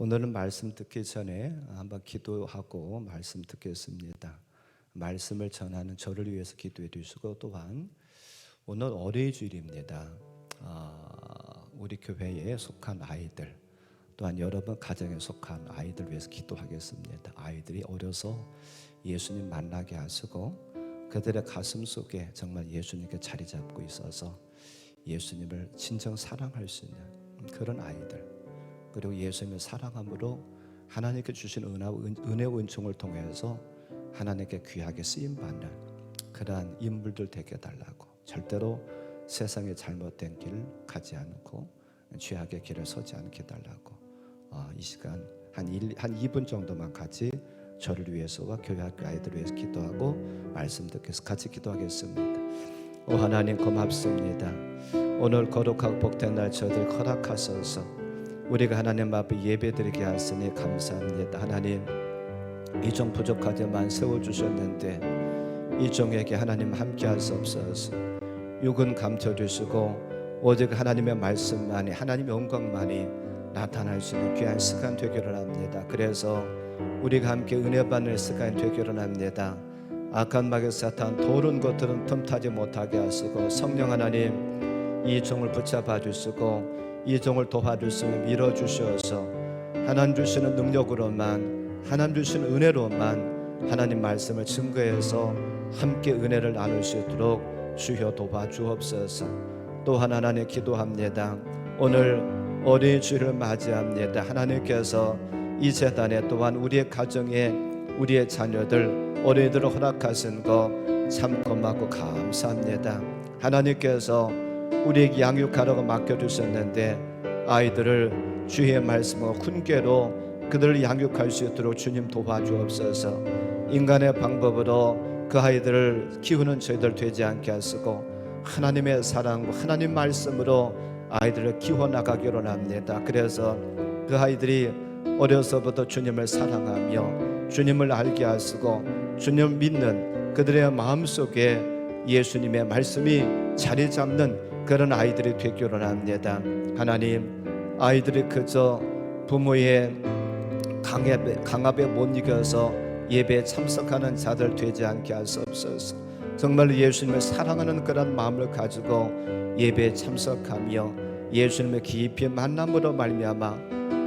오늘은 말씀 듣기 전에 한번 기도하고 말씀 듣겠습니다. 말씀을 전하는 저를 위해서 기도해 주시고, 또한 오늘 어린이주일입니다. 우리 교회에 속한 아이들, 또한 여러분 가정에 속한 아이들 위해서 기도하겠습니다. 아이들이 어려서 예수님 만나게 하시고 그들의 가슴 속에 정말 예수님께 자리 잡고 있어서 예수님을 진정 사랑할 수 있는 그런 아이들, 그리고 예수님을 사랑함으로 하나님께 주신 은혜와 은총을 통해서 하나님께 귀하게 쓰임받는 그러한 인물들 되게 해달라고, 절대로 세상의 잘못된 길 가지 않고 죄악의 길을 서지 않게 해달라고, 이 시간 한 2분 정도만 같이 저를 위해서와 교회 학교 아이들을 위해서 기도하고 말씀 듣겠습니다. 같이 기도하겠습니다. 오 하나님, 고맙습니다. 오늘 거룩하고 복된 날 저들 허락하소서. 우리가 하나님 앞에 예배드리게 하시니 감사합니다. 하나님, 이 종 부족하지만 세워주셨는데 이 종에게 하나님 함께 하시옵소서. 육은 감춰주시고 오직 하나님의 말씀만이, 하나님의 영광만이 나타날 수 있는 귀한 시간 되기를 합니다. 그래서 우리가 함께 은혜 받는 시간이 되기를 합니다. 악한 마귀 사탄 도른 것들은 틈타지 못하게 하시고, 성령 하나님 이 종을 붙잡아 주시고 이 종을 도와주시며 밀어주셔서 하나님 주시는 능력으로만, 하나님 주시는 은혜로만 하나님 말씀을 증거해서 함께 은혜를 나눌 수 있도록 주여 도와주옵소서. 또한 하나님 기도합니다. 오늘 어린이주일을 맞이합니다. 하나님께서 이 재단에 또한 우리의 가정에 우리의 자녀들 어린이들을 허락하신 거 참 고맙고 감사합니다. 하나님께서 우리에게 양육하라고 맡겨주셨는데 아이들을 주의 말씀과 훈계로 그들을 양육할 수 있도록 주님 도와주옵소서. 인간의 방법으로 그 아이들을 키우는 저희들 되지 않게 하시고 하나님의 사랑과 하나님 말씀으로 아이들을 키워나가기로 합니다. 그래서 그 아이들이 어려서부터 주님을 사랑하며 주님을 알게 하시고 주님을 믿는 그들의 마음속에 예수님의 말씀이 자리 잡는 그런 아이들이 되기를 합니다. 하나님, 아이들이 그저 부모의 강압에 못 이겨서 예배에 참석하는 자들 되지 않게 하시옵소서. 정말 예수님을 사랑하는 그런 마음을 가지고 예배에 참석하며 예수님의 깊이 만남으로 말미암아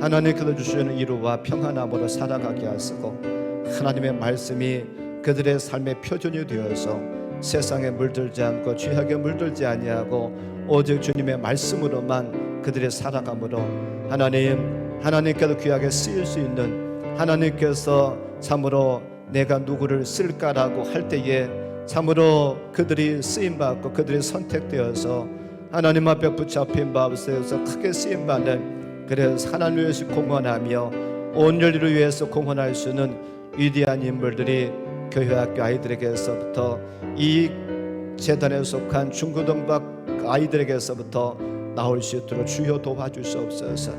하나님께서 주시는 위로와 평안함으로 살아가게 하시고 하나님의 말씀이 그들의 삶의 표준이 되어서 세상에 물들지 않고 죄악에 물들지 아니하고 오직 주님의 말씀으로만 그들의 살아감으로 하나님께서 귀하게 쓰일 수 있는, 하나님께서 참으로 내가 누구를 쓸까라고 할 때에 참으로 그들이 쓰임받고 그들이 선택되어서 하나님 앞에 붙잡힌 마음에서 크게 쓰임받는, 그래서 하나님을 위해서 공헌하며 온 인류를 위해서 공헌할 수 있는 위대한 인물들이 교회학교 아이들에게서부터 이 재단에 속한 중고등부 아이들에게서부터 나올 수 있도록 주여 도와주시옵소서.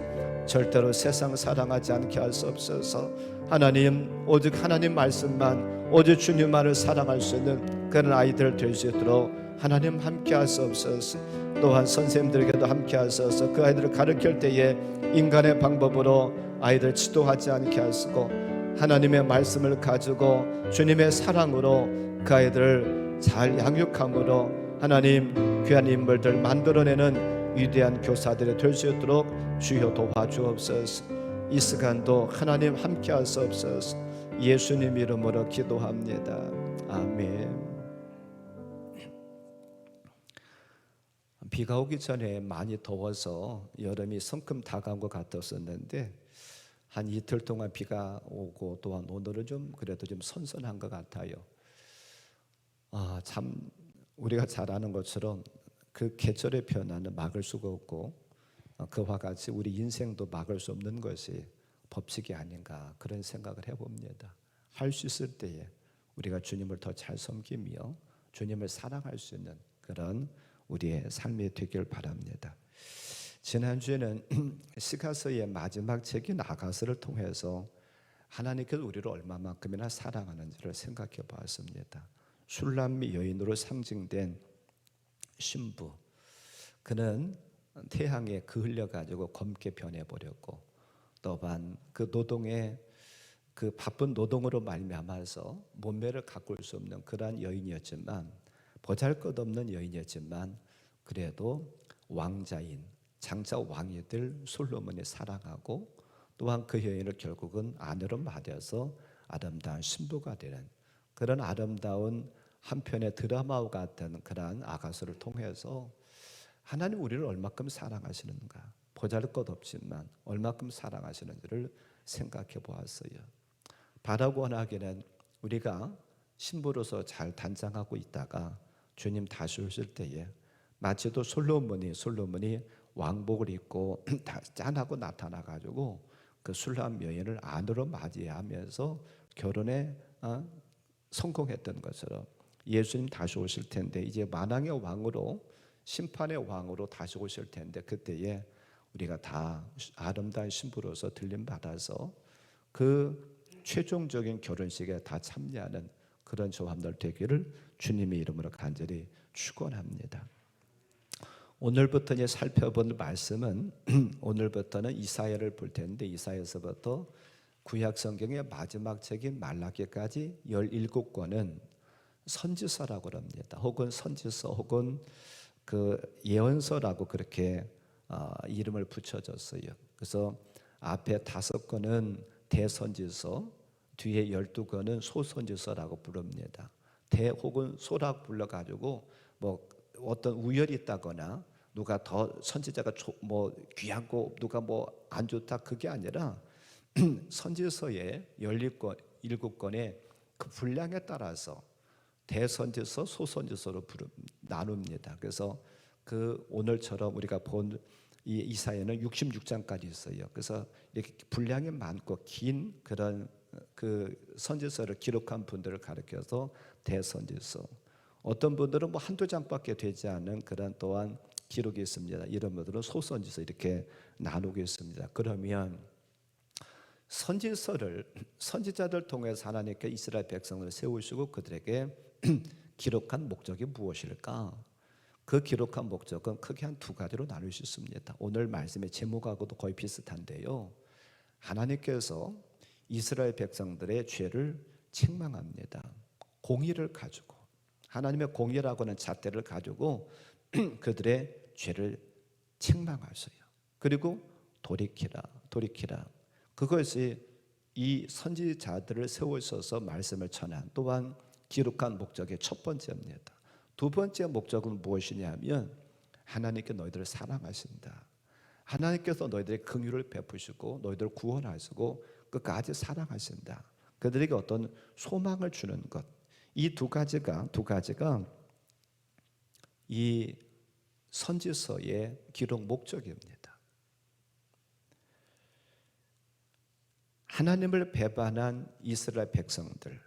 절대로 세상 사랑하지 않게 할 수 없어서 하나님, 오직 하나님 말씀만, 오직 주님만을 사랑할 수 있는 그런 아이들 될 수 있도록 하나님 함께 하시옵소서. 또한 선생님들에게도 함께 하셔서 그 아이들을 가르칠 때에 인간의 방법으로 아이들 지도하지 않게 하시고 하나님의 말씀을 가지고 주님의 사랑으로 그 아이들을 잘 양육함으로 하나님 귀한 인물들 만들어내는 위대한 교사들이 될 수 있도록 주여 도와주옵소서. 이 시간도 하나님 함께 하시옵소서. 예수님 이름으로 기도합니다. 아멘. 비가 오기 전에 많이 더워서 여름이 성큼 다가온 것 같았었는데 한 이틀 동안 비가 오고 또한 오늘은 좀 그래도 좀 선선한 것 같아요. 참 우리가 잘 아는 것처럼 그 계절의 변화는 막을 수가 없고 그와 같이 우리 인생도 막을 수 없는 것이 법칙이 아닌가, 그런 생각을 해봅니다. 할 수 있을 때에 우리가 주님을 더 잘 섬기며 주님을 사랑할 수 있는 그런 우리의 삶이 되길 바랍니다. 지난주에는 시가서의 마지막 책인 아가서를 통해서 하나님께서 우리를 얼마만큼이나 사랑하는지를 생각해 보았습니다. 술람미 여인으로 상징된 신부, 그는 태양에 그을려 가지고 검게 변해버렸고 또한 그 노동에 그 바쁜 노동으로 말미암아서 몸매를 가꿀 수 없는 그러한 여인이었지만, 보잘것없는 여인이었지만 그래도 왕자인 장차 왕이 될 솔로몬이 사랑하고, 또한 그 여인을 결국은 아내로 맞아서 아름다운 신부가 되는 그런 아름다운 한편의 드라마와 같은 그러한 아가서를 통해서 하나님 우리를 얼마큼 사랑하시는가, 보잘것없지만 얼마큼 사랑하시는지를 생각해 보았어요. 바라고 원하기는 우리가 신부로서 잘 단장하고 있다가 주님 다시 오실 때에 마치도 솔로몬이 왕복을 입고 짠하고 나타나가지고 그 술람 여인을 아내로 맞이하면서 결혼에 성공했던 것처럼 예수님 다시 오실 텐데, 이제 만왕의 왕으로, 심판의 왕으로 다시 오실 텐데, 그때에 우리가 다 아름다운 신부로서 들림받아서 그 최종적인 결혼식에 다 참여하는 그런 저함들 되기를 주님의 이름으로 간절히 축원합니다. 오늘부터 이제 살펴본 말씀은 오늘부터는 이사야를 볼 텐데, 이사야서부터 구약 성경의 마지막 책인 말라기까지 17권은 선지서라고 합니다. 혹은 선지서, 혹은 그 예언서라고 그렇게 이름을 붙여졌어요. 그래서 앞에 5권은 대선지서, 뒤에 12권은 소선지서라고 부릅니다. 대 혹은 소라고 불러가지고 뭐 어떤 우열이 있다거나 누가 더 선지자가 뭐 귀하고 누가 뭐 안 좋다, 그게 아니라 선지서의 17권의 그 분량에 따라서 대선지서, 소선지서로 나눕니다. 그래서 그 오늘처럼 우리가 본 이 이사야는 66장까지 있어요. 그래서 이렇게 분량이 많고 긴 그런 그 선지서를 기록한 분들을 가리켜서 대선지서, 어떤 분들은 뭐 한두 장밖에 되지 않은 그런 또한 기록이 있습니다. 이런 분들은 소선지서, 이렇게 나누고 있습니다. 그러면 선지서를, 선지자들 통해서 하나님께 이스라엘 백성을 세우시고 그들에게 기록한 목적이 무엇일까? 그 기록한 목적은 크게 한 2가지로 나눌 수 있습니다. 오늘 말씀의 제목하고도 거의 비슷한데요, 하나님께서 이스라엘 백성들의 죄를 책망합니다. 공의를 가지고, 하나님의 공의라고 하는 잣대를 가지고 그들의 죄를 책망하세요. 그리고 돌이키라. 그것이 이 선지자들을 세우셔서 말씀을 전한, 또한 기록한 목적의 첫 번째입니다. 2번째 목적은 무엇이냐면, 하나님께 너희들을 사랑하신다. 하나님께서 너희들의 긍휼을 베푸시고 너희들을 구원하시고 끝까지 사랑하신다. 그들에게 어떤 소망을 주는 것, 이 두 가지가 이 선지서의 기록 목적입니다. 하나님을 배반한 이스라엘 백성들,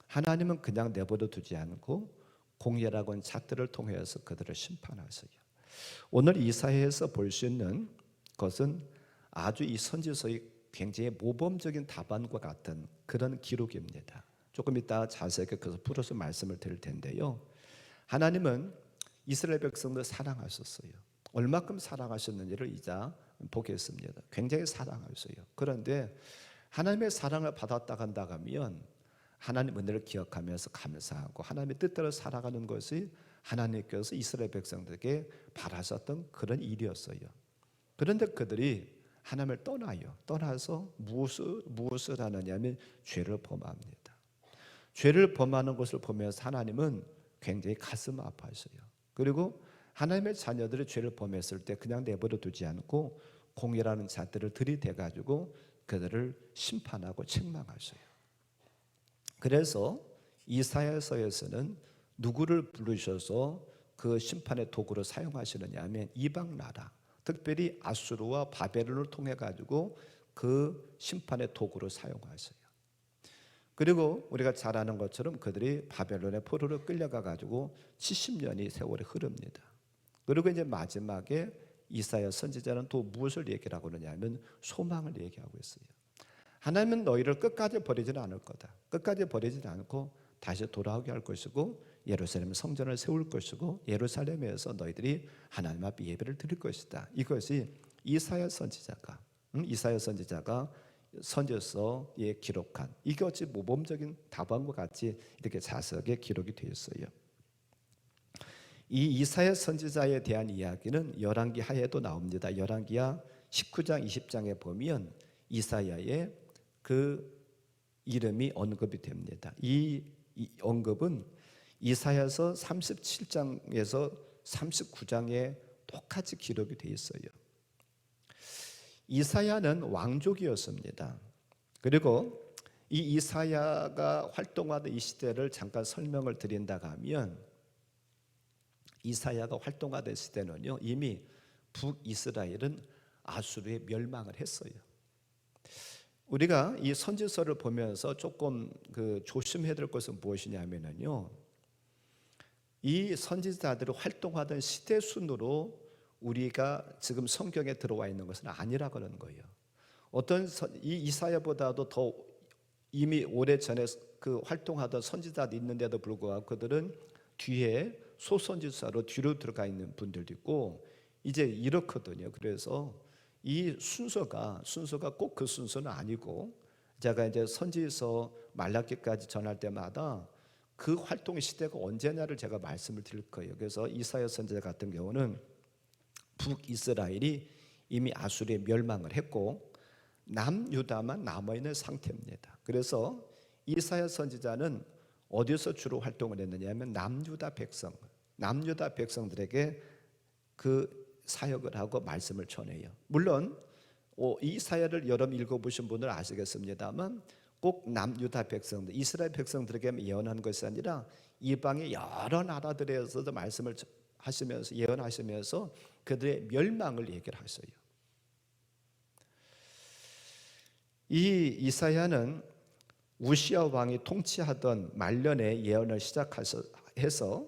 하나님은 그냥 내버려 두지 않고 공의라고 하는 잣들을 통해서 그들을 심판하세요. 오늘 이사야에서 볼 수 있는 것은 아주 이 선지서의 굉장히 모범적인 답안과 같은 그런 기록입니다. 조금 이따 자세하게 그래서 풀어서 말씀을 드릴 텐데요, 하나님은 이스라엘 백성들 사랑하셨어요. 얼마큼 사랑하셨는지를 이제 보겠습니다. 굉장히 사랑하셨어요. 그런데 하나님의 사랑을 받았다 한다면 하나님 은혜를 기억하면서 감사하고 하나님의 뜻대로 살아가는 것이 하나님께서 이스라엘 백성들에게 바라셨던 그런 일이었어요. 그런데 그들이 하나님을 떠나서 무엇을 하느냐면 죄를 범합니다. 죄를 범하는 것을 보면서 하나님은 굉장히 가슴 아파하셔요. 그리고 하나님의 자녀들이 죄를 범했을 때 그냥 내버려 두지 않고 공의라는 잣들을 들이대가지고 그들을 심판하고 책망하셔요. 그래서 이사야서에서는 누구를 부르셔서 그 심판의 도구로 사용하시느냐 하면 이방 나라, 특별히 아수르와 바벨론을 통해 가지고 그 심판의 도구로 사용하셔요. 그리고 우리가 잘 아는 것처럼 그들이 바벨론의 포로로 끌려가 가지고 70년이 세월이 흐릅니다. 그리고 이제 마지막에 이사야 선지자는 또 무엇을 얘기하고 그러냐면 소망을 얘기하고 있어요. 하나님은 너희를 끝까지 버리지는 않을 거다. 끝까지 버리지 않고 다시 돌아오게 할 것이고 예루살렘 성전을 세울 것이고 예루살렘에서 너희들이 하나님 앞에 예배를 드릴 것이다. 이것이 이사야 선지자가 이사야 선지자가 선지서에 기록한, 이게 어찌 모범적인 답안과 같이 이렇게 자세하게 기록이 되어 있어요. 이 이사야 선지자에 대한 이야기는 열왕기 하에도 나옵니다. 열왕기하 19장 20장에 보면 이사야의 그 이름이 언급이 됩니다. 이 언급은 이사야서 37장에서 39장에 똑같이 기록이 되어 있어요. 이사야는 왕족이었습니다. 그리고 이 이사야가 활동하던 이 시대를 잠깐 설명을 드린다고 하면, 이사야가 활동하던 시대는요, 이미 북이스라엘은 아수르에 멸망을 했어요. 우리가 이 선지서를 보면서 조금 조심해야 될 것은 무엇이냐면요, 이 선지자들이 활동하던 시대 순으로 우리가 지금 성경에 들어와 있는 것은 아니라 그러는 거예요. 어떤 이 이사야보다도 더 이미 오래전에 그 활동하던 선지자도 있는데도 불구하고 그들은 뒤에 소선지자로 뒤로 들어가 있는 분들도 있고 이제 이렇거든요. 그래서 이 순서가 꼭 그 순서는 아니고, 제가 이제 선지서 말라기까지 전할 때마다 그 활동의 시대가 언제냐를 제가 말씀을 드릴 거예요. 그래서 이사야 선지자 같은 경우는 북이스라엘이 이미 아수르에 멸망을 했고 남유다만 남아있는 상태입니다. 그래서 이사야 선지자는 어디서 주로 활동을 했느냐 하면 남유다 백성들에게 그 사역을 하고 말씀을 전해요. 물론 이사야를 여러분 읽어보신 분들 아시겠습니다만 꼭 남유다 백성들, 이스라엘 백성들에게 예언한 것이 아니라 이방의 여러 나라들에서도 말씀을 하시면서 예언하시면서 그들의 멸망을 얘기를 하셔요. 이 이사야는 우시야 왕이 통치하던 말년에 예언을 시작해서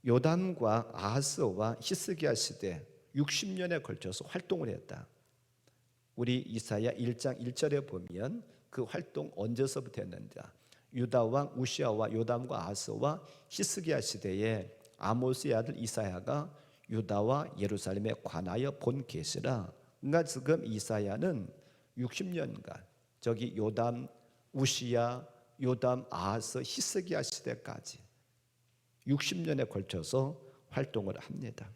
요담과 아하스와 히스기야 시대 60년에 걸쳐서 활동을 했다. 우리 이사야 1장 1절에 보면 그 활동 언제서부터 했는지, 유다 왕 우시야와 요담과 아하스와 히스기야 시대에 아모스의 아들 이사야가 유다와 예루살렘에 관하여 본 계시라. 그러니까 지금 이사야는 60년간 저기 요담, 우시야, 요담, 아하스, 히스기야 시대까지 60년에 걸쳐서 활동을 합니다.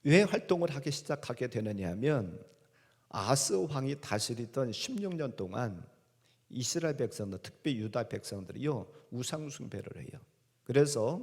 왜 활동을 하기 시작하게 되느냐 하면 아하스 왕이 다스리던 16년 동안 이스라엘 백성들, 특히 유다 백성들이요 우상 숭배를 해요. 그래서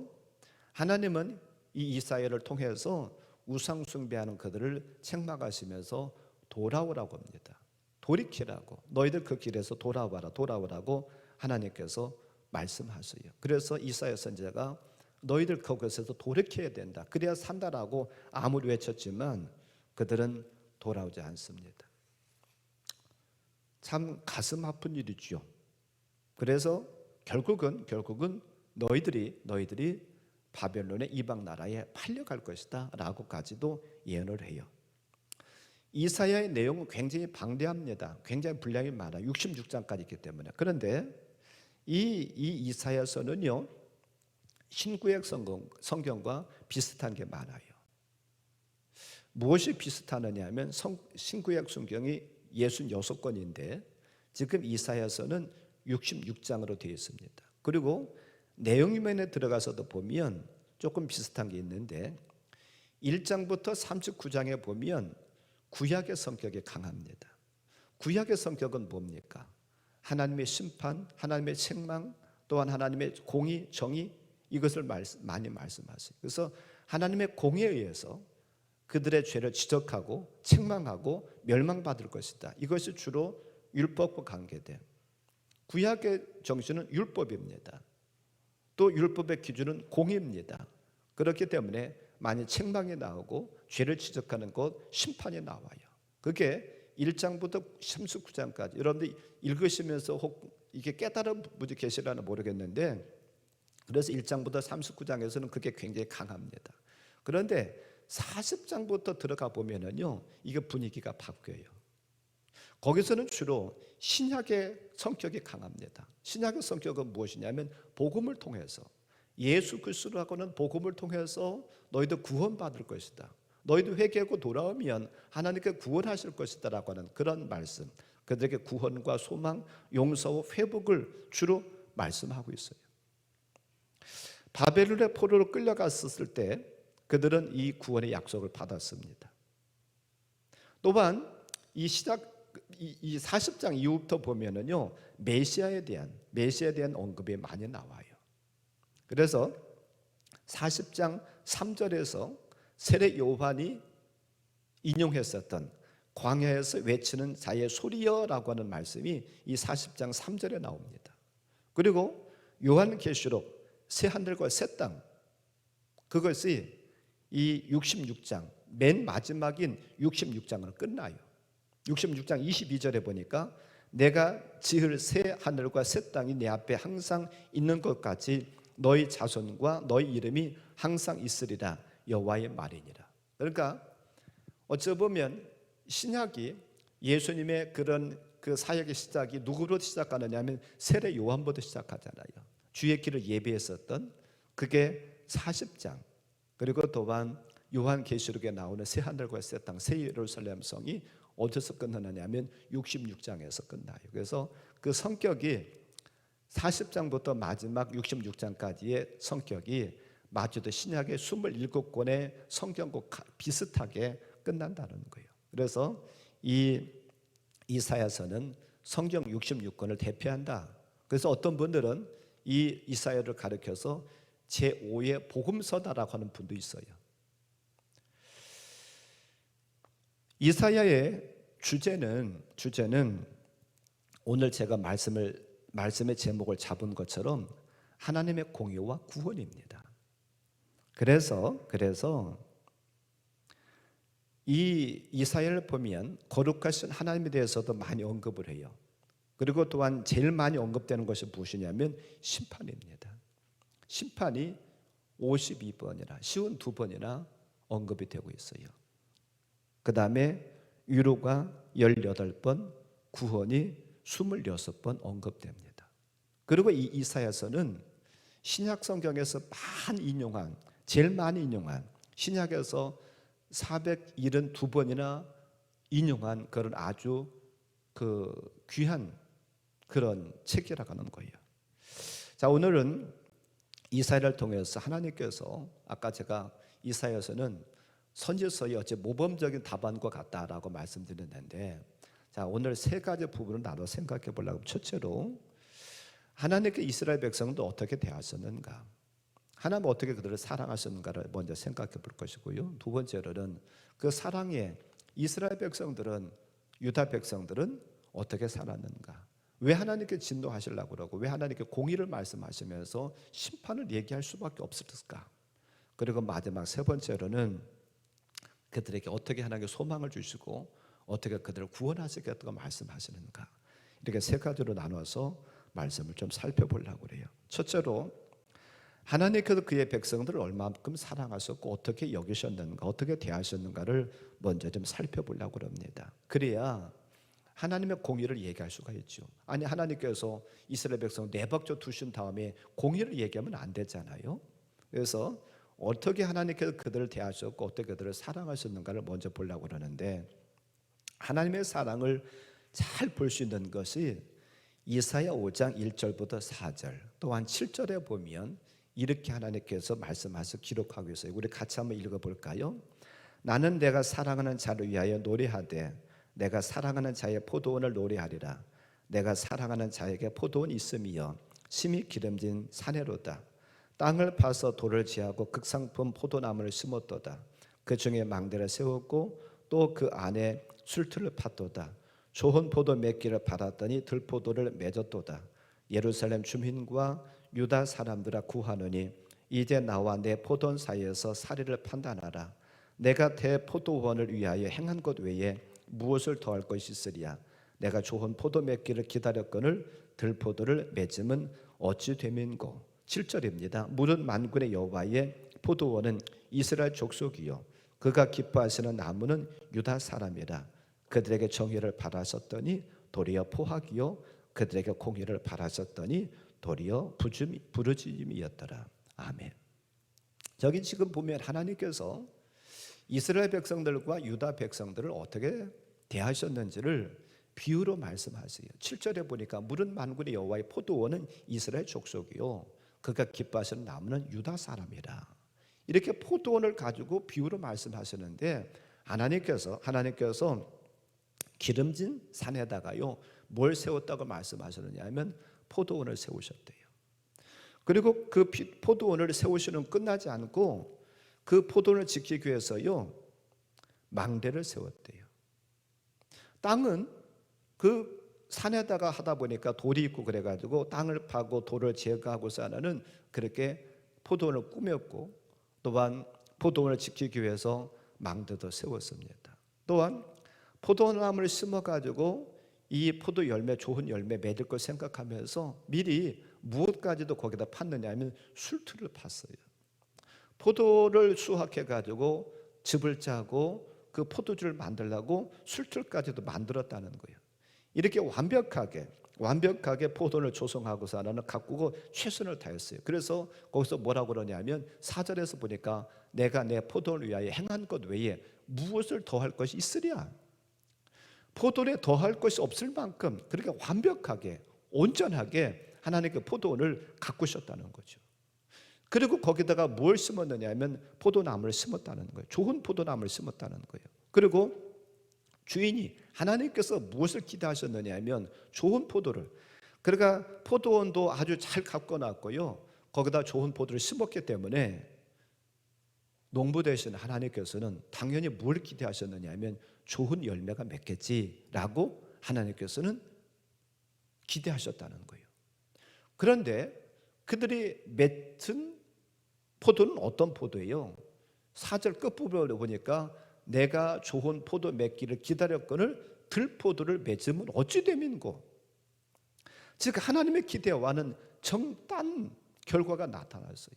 하나님은 이 이사야를 통해서 우상 숭배하는 그들을 책망하시면서 돌아오라고 합니다. 돌이키라고, 너희들 그 길에서 돌아오라고 하나님께서 말씀하세요. 그래서 이사야 선지자가 너희들 그것에서 돌이켜야 된다, 그래야 산다라고 아무리 외쳤지만 그들은 돌아오지 않습니다. 참 가슴 아픈 일이죠. 그래서 결국은 너희들이 바벨론의 이방 나라에 팔려갈 것이다 라고까지도 예언을 해요. 이사야의 내용은 굉장히 방대합니다. 굉장히 분량이 많아요. 66장까지 있기 때문에. 그런데 이 이사야서는요 신구약 성경과 비슷한 게 많아요. 무엇이 비슷하느냐 하면 신구약 성경이 66권인데 지금 이사야서는 66장으로 되어 있습니다. 그리고 내용면에 들어가서도 보면 조금 비슷한 게 있는데 1장부터 39장에 보면 구약의 성격이 강합니다. 구약의 성격은 뭡니까? 하나님의 심판, 하나님의 책망, 또한 하나님의 공의, 정의, 이것을 많이 말씀하세요. 그래서 하나님의 공의에 의해서 그들의 죄를 지적하고 책망하고 멸망받을 것이다. 이것이 주로 율법과 관계돼. 구약의 정신은 율법입니다. 또 율법의 기준은 공의입니다. 그렇기 때문에 많이 책망이 나오고 죄를 지적하는 것, 심판이 나와요. 그게 1장부터 39장까지 여러분들 읽으시면서 혹 이게 깨달은 분이 계시려나 모르겠는데, 그래서 1장부터 39장에서는 그게 굉장히 강합니다. 그런데 40장부터 들어가 보면은요 이게 분위기가 바뀌어요. 거기서는 주로 신약의 성격이 강합니다. 신약의 성격은 무엇이냐면 복음을 통해서, 예수 그리스도라고는 복음을 통해서 너희들 구원받을 것이다, 너희도 회개하고 돌아오면 하나님께 구원하실 것이다라고 하는 그런 말씀, 그들에게 구원과 소망, 용서와 회복을 주로 말씀하고 있어요. 바벨론의 포로로 끌려갔었을 때 그들은 이 구원의 약속을 받았습니다. 또한 이 40장 이후부터 보면은요, 메시아에 대한 언급이 많이 나와요. 그래서 40장 3절에서 세례 요한이 인용했었던 광야에서 외치는 자의 소리여라고 하는 말씀이 이 40장 3절에 나옵니다. 그리고 요한계시록 새 하늘과 새 땅, 그것이 이 66장 맨 마지막인 66장으로 끝나요. 66장 22절에 보니까 내가 지을 새 하늘과 새 땅이 내 앞에 항상 있는 것 같이 너희 자손과 너희 이름이 항상 있으리라 여호와의 말이니라. 그러니까 어찌 보면 신약이 예수님의 그런 그 사역의 시작이 누구로 시작하느냐면 세례 요한부터 시작하잖아요. 주의 길을 예비했었던 그게 40장, 그리고 또한 요한계시록에 나오는 새 하늘과 새 땅, 새 예루살렘 성이 어디서 끝나느냐면 66장에서 끝나요. 그래서 그 성격이 40장부터 마지막 66장까지의 성격이 마주도 신약의 27권의 성경과 비슷하게 끝난다는 거예요. 그래서 이 이사야서는 성경 66권을 대표한다. 그래서 어떤 분들은 이 이사야를 가리켜서 제5의 복음서다라고 하는 분도 있어요. 이사야의 주제는 오늘 제가 말씀의 제목을 잡은 것처럼 하나님의 공의와 구원입니다. 그래서 이 이사야를 보면 거룩하신 하나님에 대해서도 많이 언급을 해요. 그리고 또한 제일 많이 언급되는 것이 무엇이냐면 심판입니다. 심판이 52번이나 52번이나 언급이 되고 있어요. 그 다음에 위로가 18번, 구원이 26번 언급됩니다. 그리고 이 이사야서는 신약 성경에서 제일 많이 인용한 신약에서 472번이나 인용한 그런 아주 귀한 그런 책이라고 하는 거예요. 자, 오늘은 이사야를 통해서 하나님께서 아까 제가 이사야서는 선지서의 어째 모범적인 답안과 같다라고 말씀드렸는데, 자, 오늘 세 가지 부분을 나눠 생각해 보려고. 첫째로 하나님께 이스라엘 백성도 어떻게 대하셨는가, 하나님은 어떻게 그들을 사랑하셨는가를 먼저 생각해 볼 것이고요. 두 번째로는 그 사랑에 이스라엘 백성들은, 유다 백성들은 어떻게 살았는가, 왜 하나님께 진노하시려고 그러고 왜 하나님께 공의를 말씀하시면서 심판을 얘기할 수밖에 없을까. 그리고 마지막 세 번째로는 그들에게 어떻게 하나님께 소망을 주시고 어떻게 그들을 구원하시겠다고 말씀하시는가. 이렇게 세 가지로 나눠서 말씀을 좀 살펴보려고 그래요. 첫째로 하나님께서 그의 백성들을 얼마만큼 사랑하셨고 어떻게 여기셨는가, 어떻게 대하셨는가를 먼저 좀 살펴보려고 합니다. 그래야 하나님의 공의를 얘기할 수가 있죠. 아니, 하나님께서 이스라엘 백성 내버려 두신 다음에 공의를 얘기하면 안 되잖아요. 그래서 어떻게 하나님께서 그들을 대하셨고 어떻게 그들을 사랑하셨는가를 먼저 보려고 하는데, 하나님의 사랑을 잘 볼 수 있는 것이 이사야 5장 1절부터 4절, 또한 7절에 보면 이렇게 하나님께서 말씀하셔서 기록하고 있어요. 우리 같이 한번 읽어볼까요? 나는 내가 사랑하는 자를 위하여 노래하되 내가 사랑하는 자의 포도원을 노래하리라. 내가 사랑하는 자에게 포도원이 있음이여 심히 기름진 사내로다. 땅을 파서 돌을 지하고 극상품 포도나무를 심었도다. 그 중에 망대를 세웠고 또 그 안에 술틀을 팠도다. 좋은 포도 맺기를 받았더니 들포도를 맺었도다. 예루살렘 주민과 유다 사람들아 구하노니 이제 나와 내 포도원 사이에서 사리를 판단하라. 내가 대포도원을 위하여 행한 것 외에 무엇을 더할 것이 있으리야. 내가 좋은 포도 맺기를 기다렸거늘 들포도를 맺음은 어찌 됨인고. 7절입니다. 무릇 만군의 여호와의 포도원은 이스라엘 족속이요 그가 기뻐하시는 나무는 유다 사람이라. 그들에게 정의를 바라셨더니 도리어 포악이요 그들에게 공의를 바라셨더니 도리어 부르짖음이었더라. 아멘. 저기 지금 보면 하나님께서 이스라엘 백성들과 유다 백성들을 어떻게 대하셨는지를 비유로 말씀하세요. 7절에 보니까 물은 만군의 여호와의 포도원은 이스라엘 족속이요 그가 기뻐하시는 나무는 유다 사람이라. 이렇게 포도원을 가지고 비유로 말씀하시는데 하나님께서 기름진 산에다가요 뭘 세웠다고 말씀하셨느냐 하면 포도원을 세우셨대요. 그리고 그 포도원을 세우시는 끝나지 않고 그 포도원을 지키기 위해서요 망대를 세웠대요. 땅은 그 산에다가 하다 보니까 돌이 있고 그래가지고 땅을 파고 돌을 제거하고서 하는 그렇게 포도원을 꾸몄고, 또한 포도원을 지키기 위해서 망대도 세웠습니다. 또한 포도나무를 심어가지고 이 포도 열매 좋은 열매 맺을 걸 생각하면서 미리 무엇까지도 거기다 팠느냐 하면 술틀을 팠어요. 포도를 수확해가지고 즙을 짜고 그 포도주를 만들려고 술틀까지도 만들었다는 거예요. 이렇게 완벽하게 포도를 조성하고서 하나는 가꾸고 최선을 다했어요. 그래서 거기서 뭐라고 그러냐면 4절에서 보니까 내가 내 포도를 위하여 행한 것 외에 무엇을 더할 것이 있으랴. 포도에 더할 것이 없을 만큼 그렇게 완벽하게 온전하게 하나님께 포도원을 가꾸셨다는 거죠. 그리고 거기다가 뭘 심었느냐 하면 포도나무를 심었다는 거예요. 좋은 포도나무를 심었다는 거예요. 그리고 주인이 하나님께서 무엇을 기대하셨느냐 하면 좋은 포도를, 그러니까 포도원도 아주 잘 가꿔놨고요 거기다 좋은 포도를 심었기 때문에 농부 되신 하나님께서는 당연히 뭘 기대하셨느냐 하면 좋은 열매가 맺겠지라고 하나님께서는 기대하셨다는 거예요. 그런데 그들이 맺은 포도는 어떤 포도예요? 4절 끝부분을 보니까 내가 좋은 포도 맺기를 기다렸거늘 들포도를 맺으면 어찌 됨인고. 즉 하나님의 기대와는 정반 결과가 나타났어요.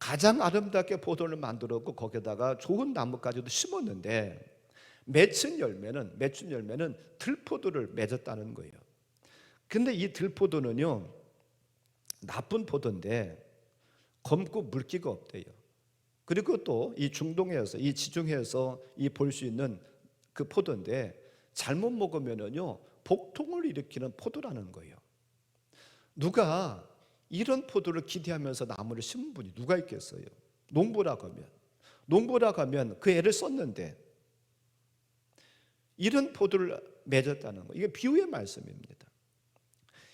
가장 아름답게 포도를 만들었고 거기다가 좋은 나무까지도 심었는데 맺은 열매는 들포도를 맺었다는 거예요. 근데 이 들포도는요 나쁜 포도인데 검고 물기가 없대요. 그리고 또 이 중동에서 이 지중해에서 이 볼 수 있는 그 포도인데 잘못 먹으면은요 복통을 일으키는 포도라는 거예요. 누가 이런 포도를 기대하면서 나무를 심은 분이 누가 있겠어요? 농부라고 하면 그 애를 썼는데 이런 포도를 맺었다는 거, 이게 비유의 말씀입니다.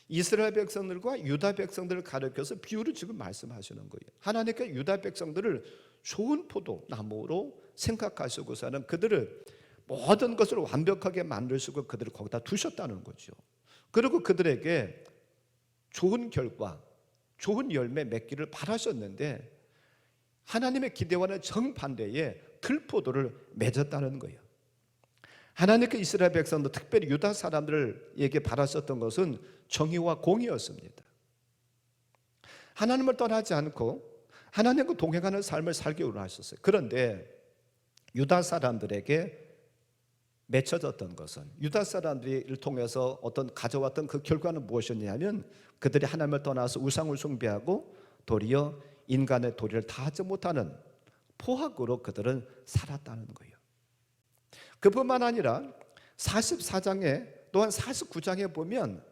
이스라엘 백성들과 유다 백성들을 가르쳐서 비유를 지금 말씀하시는 거예요. 하나님께 유다 백성들을 좋은 포도나무로 생각하시고서는 그들을 모든 것을 완벽하게 만드시고 그들을 거기다 두셨다는 거죠. 그리고 그들에게 좋은 결과, 좋은 열매 맺기를 바라셨는데 하나님의 기대와는 정반대의 들포도를 맺었다는 거예요. 하나님께 이스라엘 백성들, 특별히 유다 사람들에게 바라셨던 것은 정의와 공의였습니다. 하나님을 떠나지 않고 하나님과 동행하는 삶을 살기 원하셨어요. 그런데 유다 사람들에게 맺혀졌던 것은, 유다 사람들을 통해서 어떤 가져왔던 그 결과는 무엇이었냐면 그들이 하나님을 떠나서 우상을 숭배하고 도리어 인간의 도리를 다하지 못하는 포악으로 그들은 살았다는 거예요. 그뿐만 아니라 44장에 또한 49장에 보면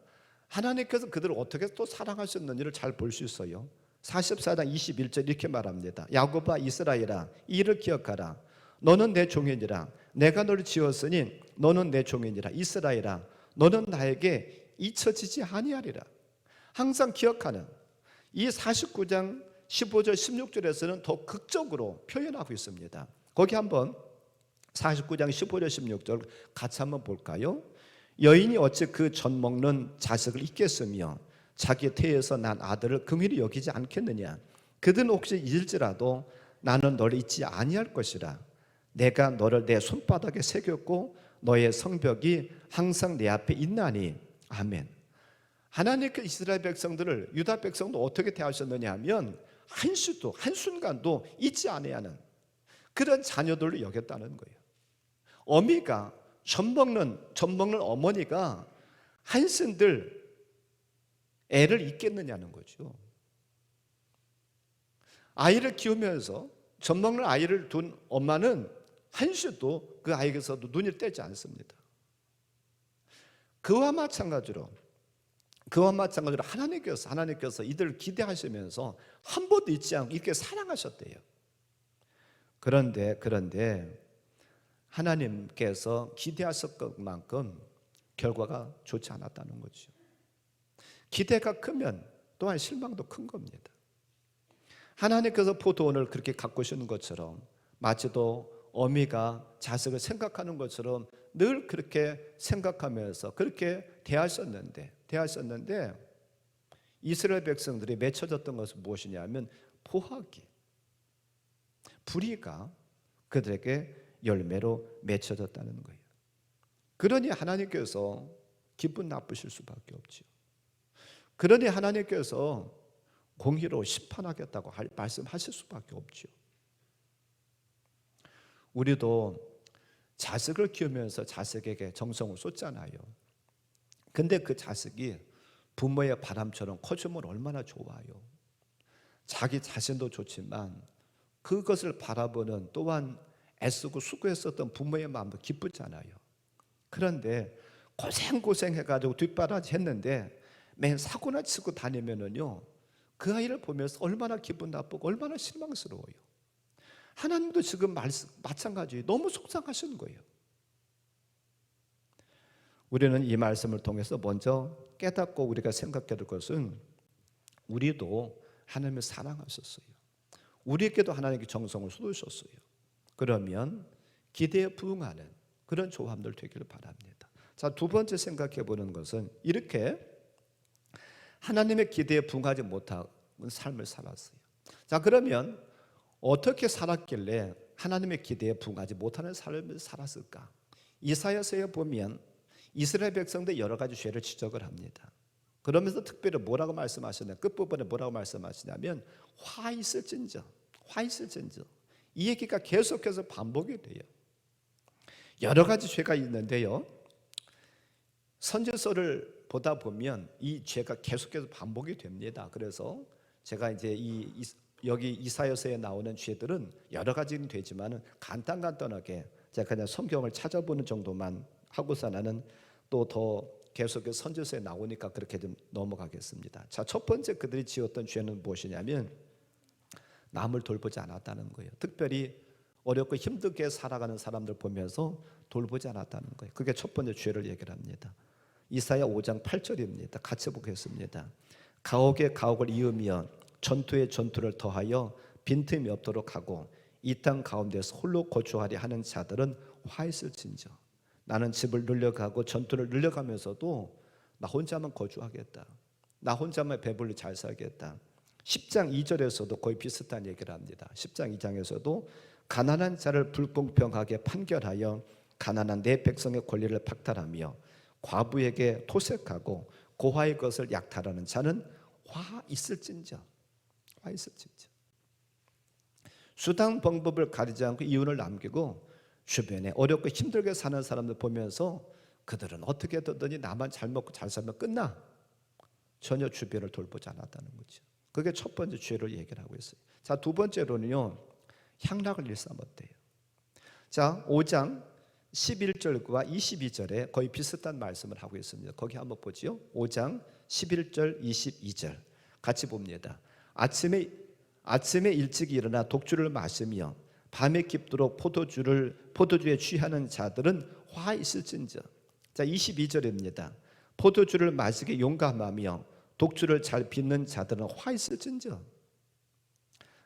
하나님께서 그들을 어떻게 또 사랑하셨는지를 잘 볼 수 있어요. 44장 21절 이렇게 말합니다. 야곱아 이스라엘아 이를 기억하라. 너는 내 종이니라. 내가 너를 지었으니 너는 내 종이니라. 이스라엘아 너는 나에게 잊혀지지 아니하리라. 항상 기억하는 이 49장 15절 16절에서는 더 극적으로 표현하고 있습니다. 거기 한번 49장 15절 16절 같이 한번 볼까요? 여인이 어찌 그 젖 먹는 자식을 잊겠으며 자기 태에서 난 아들을 긍휼히 여기지 않겠느냐. 그들은 혹시 잊을지라도 나는 너를 잊지 아니할 것이라. 내가 너를 내 손바닥에 새겼고 너의 성벽이 항상 내 앞에 있나니. 아멘. 하나님께 이스라엘 백성들을, 유다 백성도 어떻게 대하셨느냐 하면 한시도 한순간도 잊지 아니하야 하는 그런 자녀들로 여겼다는 거예요. 어미가 젖 먹는 어머니가 한순들 애를 잊겠느냐는 거죠. 아이를 키우면서 젖 먹는 아이를 둔 엄마는 한시도 그 아이에게서도 눈을 떼지 않습니다. 그와 마찬가지로 하나님께서 이들을 기대하시면서 한 번도 잊지 않고 이렇게 사랑하셨대요. 그런데 하나님께서 기대하셨던 만큼 결과가 좋지 않았다는 거죠. 기대가 크면 또한 실망도 큰 겁니다. 하나님께서 포도원을 그렇게 가꾸시는 것처럼, 마치도 어미가 자식을 생각하는 것처럼 늘 그렇게 생각하면서 그렇게 대하셨는데 이스라엘 백성들이 맺혀졌던 것은 무엇이냐면 포악이, 불의가 그들에게 열매로 맺혀졌다는 거예요. 그러니 하나님께서 기분 나쁘실 수밖에 없죠. 그러니 하나님께서 공의로 심판하겠다고 말씀하실 수밖에 없죠. 우리도 자식을 키우면서 자식에게 정성을 쏟잖아요. 근데 그 자식이 부모의 바람처럼 커주면 얼마나 좋아요. 자기 자신도 좋지만 그것을 바라보는 또한 애쓰고 수고했었던 부모의 마음도 기쁘잖아요. 그런데 고생해가지고 뒷바라지 했는데 맨 사고나 치고 다니면은요, 그 아이를 보면서 얼마나 기분 나쁘고 얼마나 실망스러워요. 하나님도 지금 마찬가지예요. 너무 속상하신 거예요. 우리는 이 말씀을 통해서 먼저 깨닫고 우리가 생각해야 될 것은, 우리도 하나님을 사랑하셨어요. 우리에게도 하나님께 정성을 쏟으셨어요. 그러면 기대에 부응하는 그런 조합들 되기를 바랍니다. 자, 두 번째 생각해 보는 것은, 이렇게 하나님의 기대에 부응하지 못한 삶을 살았어요. 자, 그러면 어떻게 살았길래 하나님의 기대에 부응하지 못하는 삶을 살았을까? 이사야서에 보면 이스라엘 백성들 여러 가지 죄를 지적을 합니다. 그러면서 특별히 뭐라고 말씀하시냐면, 끝부분에 뭐라고 말씀하시냐면 화 있을진저. 이 얘기가 계속해서 반복이 돼요. 여러 가지 죄가 있는데요, 선지서를 보다 보면 이 죄가 계속해서 반복이 됩니다. 그래서 제가 이제 여기 이사야서에 나오는 죄들은 여러 가지는 되지만은 간단하게 제가 그냥 성경을 찾아보는 정도만 하고서 나는 또 더 계속해서 선지서에 나오니까 그렇게 좀 넘어가겠습니다. 자, 첫 번째 그들이 지었던 죄는 무엇이냐면 남을 돌보지 않았다는 거예요. 특별히 어렵고 힘들게 살아가는 사람들 보면서 돌보지 않았다는 거예요. 그게 첫 번째 죄를 얘기를 합니다. 이사야 5장 8절입니다. 같이 보겠습니다. 가옥에 가옥을 이으며 전투에 전투를 더하여 빈틈이 없도록 하고 이 땅 가운데서 홀로 거주하리 하는 자들은 화 있을진저. 나는 집을 늘려가고 전투를 늘려가면서도 나 혼자만 거주하겠다. 나 혼자만 배불리 잘 살겠다. 10장 2절에서도 거의 비슷한 얘기를 합니다. 10장 2장에서도 가난한 자를 불공평하게 판결하여 가난한 내 백성의 권리를 박탈하며 과부에게 토색하고 고아의 것을 약탈하는 자는 화 있을진저. 수단 방법을 가리지 않고 이윤을 남기고 주변에 어렵고 힘들게 사는 사람들 보면서 그들은 어떻게 되더니 나만 잘 먹고 잘 살면 끝나. 전혀 주변을 돌보지 않았다는 거죠. 그게 첫 번째 죄를 얘기를 하고 있어요. 자, 두 번째로는요, 향락을 일삼았대요. 자, 5장 11절과 22절에 거의 비슷한 말씀을 하고 있습니다. 거기 한번 보지요. 5장 11절 22절 같이 봅니다. 아침에 일찍 일어나 독주를 마시며 밤에 깊도록 포도주에 취하는 자들은 화 있을진저. 자, 22절입니다. 포도주를 마시기 용감하며 독주를 잘 빚는 자들은 화 있을진저.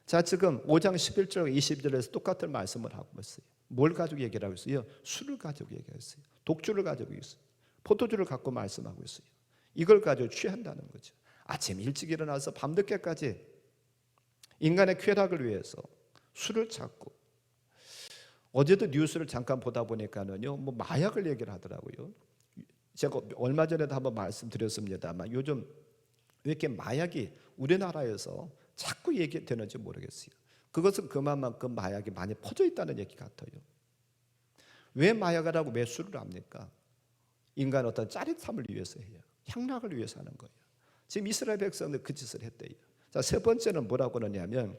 자, 지금 5장 11절 22절에서 똑같은 말씀을 하고 있어요. 뭘 가지고 얘기를 하고 있어요? 술을 가지고 얘기했어요. 독주를 가지고 있어요. 포도주를 갖고 말씀하고 있어요. 이걸 가지고 취한다는 거죠. 아침 일찍 일어나서 밤늦게까지 인간의 쾌락을 위해서 술을 찾고, 어제도 뉴스를 잠깐 보다 보니까는요, 뭐 마약을 얘기를 하더라고요. 제가 얼마 전에도 한번 말씀드렸습니다만 요즘 왜 이렇게 마약이 우리나라에서 자꾸 얘기되는지 모르겠어요. 그것은 그만큼 마약이 많이 퍼져 있다는 얘기 같아요. 왜 마약을 하고 왜 술을 합니까? 인간 어떤 짜릿함을 위해서 해요. 향락을 위해서 하는 거예요. 지금 이스라엘 백성들 그 짓을 했대요. 자, 세 번째는 뭐라고 그러냐면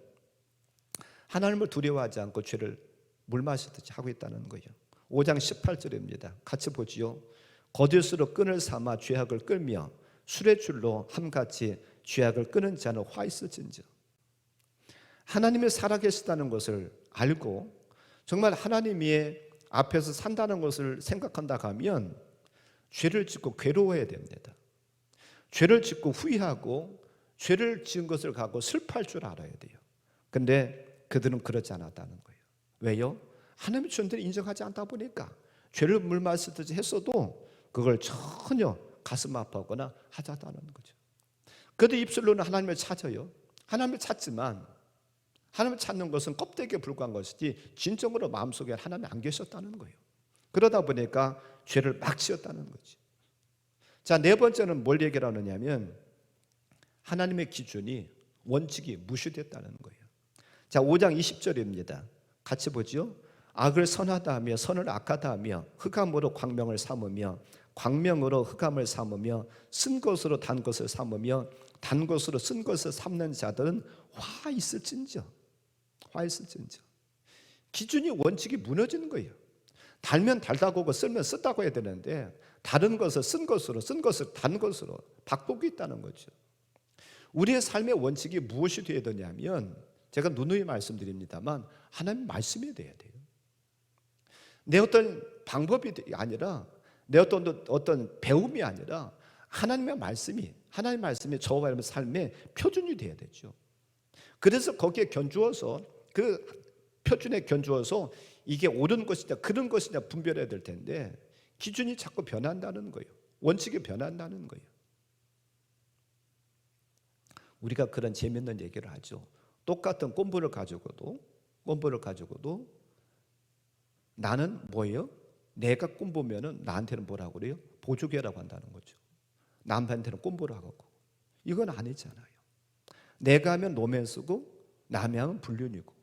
하나님을 두려워하지 않고 죄를 물 마시듯이 하고 있다는 거예요. 5장 18절입니다. 같이 보지요. 겉옷으로 끈을 삼아 죄악을 끌며 술의 줄로 함같이 죄악을 끄는 자는 화 있을진저. 하나님이 살아계시다는 것을 알고 정말 하나님이 앞에서 산다는 것을 생각한다 하면 죄를 짓고 괴로워해야 됩니다. 죄를 짓고 후회하고 죄를 지은 것을 갖고 슬퍼할 줄 알아야 돼요. 근데 그들은 그렇지 않았다는 거예요. 왜요? 하나님의 존재를 인정하지 않다 보니까 죄를 물 마시듯이 했어도 그걸 전혀 가슴 아파하거나 하지 않다는 거죠. 그들 입술로는 하나님을 찾아요. 하나님을 찾지만 하나님을 찾는 것은 껍데기에 불과한 것이지 진정으로 마음속에 하나님이 안 계셨다는 거예요. 그러다 보니까 죄를 막 지었다는 거죠. 자, 네 번째는 뭘 얘기를 하느냐면 하나님의 기준이 원칙이 무시됐다는 거예요. 자, 5장 20절입니다. 같이 보죠. 악을 선하다 하며 선을 악하다 하며 흑암으로 광명을 삼으며 광명으로 흑암을 삼으며 쓴 것으로 단 것을 삼으며 단 것으로 쓴 것을 삼는 자들은 화 있을진저. 화 있을진저. 기준이 원칙이 무너지는 거예요. 달면 달다고 하고 쓰면 쓰다고 해야 되는데 다른 것을 쓴 것으로 쓴 것을 단 것으로 바꾸고 있다는 거죠. 우리의 삶의 원칙이 무엇이 되어야 되냐면 제가 누누이 말씀드립니다만 하나님 말씀이 돼야 돼요. 내 어떤 방법이 아니라 내 어떤 배움이 아니라 하나님의 말씀이 저와 삶의 표준이 돼야 되죠. 그래서 거기에 견주어서 그 표준에 견주어서 이게 옳은 것이냐 그런 것이냐 분별해야 될 텐데 기준이 자꾸 변한다는 거예요. 원칙이 변한다는 거예요. 우리가 그런 재밌는 얘기를 하죠. 똑같은 꼼부를 가지고도 나는 뭐예요? 내가 꼼부면은 나한테는 뭐라고 그래요? 보조개라고 한다는 거죠. 남한테는 꼼부를 하고 이건 아니잖아요. 내가 하면 노맨스고 남이 하면 불륜이고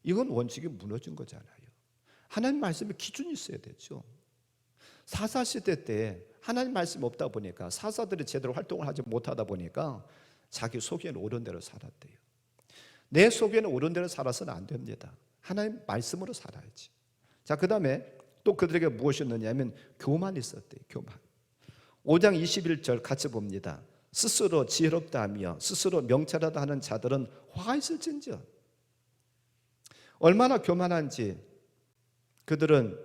이건 원칙이 무너진 거잖아요. 하나님 말씀에 기준이 있어야 되죠. 사사시대 때 하나님 말씀이 없다 보니까 사사들이 제대로 활동을 하지 못하다 보니까 자기 속에는 옳은 대로 살았대요. 내 속에는 옳은 대로 살아서는 안 됩니다. 하나님 말씀으로 살아야지. 자, 그 다음에 또 그들에게 무엇이었느냐 하면 교만이 있었대요. 교만. 5장 21절 같이 봅니다. 스스로 지혜롭다 하며 스스로 명철하다 하는 자들은 화가 있을진저. 얼마나 교만한지 그들은